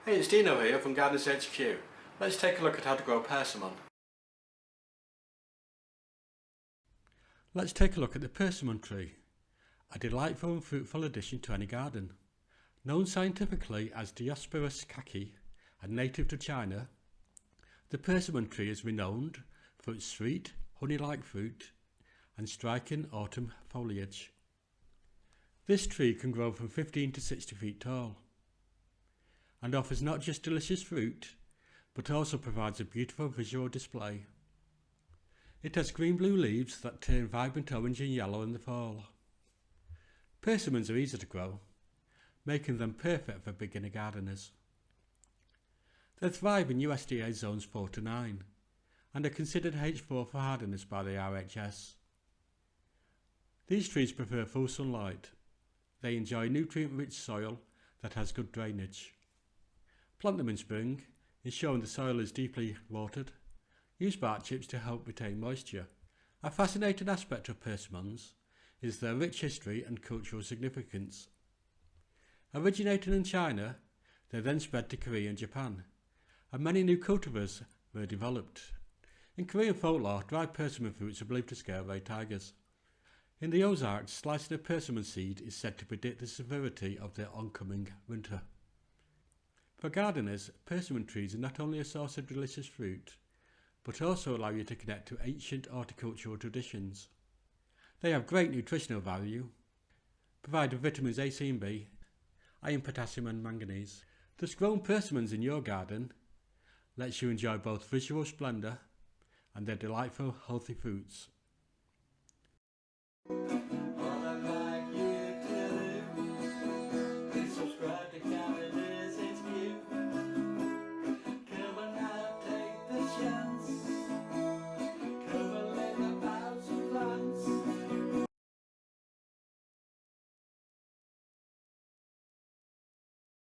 Hey, it's Dino here from Gardeners HQ. Let's take a look at how to grow persimmon. Let's take a look at the persimmon tree, a delightful and fruitful addition to any garden. Known scientifically as Diospyros kaki and native to China, the persimmon tree is renowned for its sweet, honey-like fruit and striking autumn foliage. This tree can grow from 15 to 60 feet tall and offers not just delicious fruit, but also provides a beautiful visual display. It has green-blue leaves that turn vibrant orange and yellow in the fall. Persimmons are easy to grow, making them perfect for beginner gardeners. They thrive in USDA zones 4 to 9 and are considered H4 for hardiness by the RHS. These trees prefer full sunlight. They enjoy nutrient-rich soil that has good drainage. Plant them in spring, ensuring the soil is deeply watered. Use bark chips to help retain moisture. A fascinating aspect of persimmons is their rich history and cultural significance. Originating in China, they then spread to Korea and Japan, and many new cultivars were developed. In Korean folklore, dried persimmon fruits are believed to scare away tigers. In the Ozark, slicing a persimmon seed is said to predict the severity of the oncoming winter. For gardeners, persimmon trees are not only a source of delicious fruit, but also allow you to connect to ancient horticultural traditions. They have great nutritional value, providing vitamins A, C and B, iron, potassium and manganese. Thus, growing persimmons in your garden lets you enjoy both visual splendour and their delightful healthy fruits.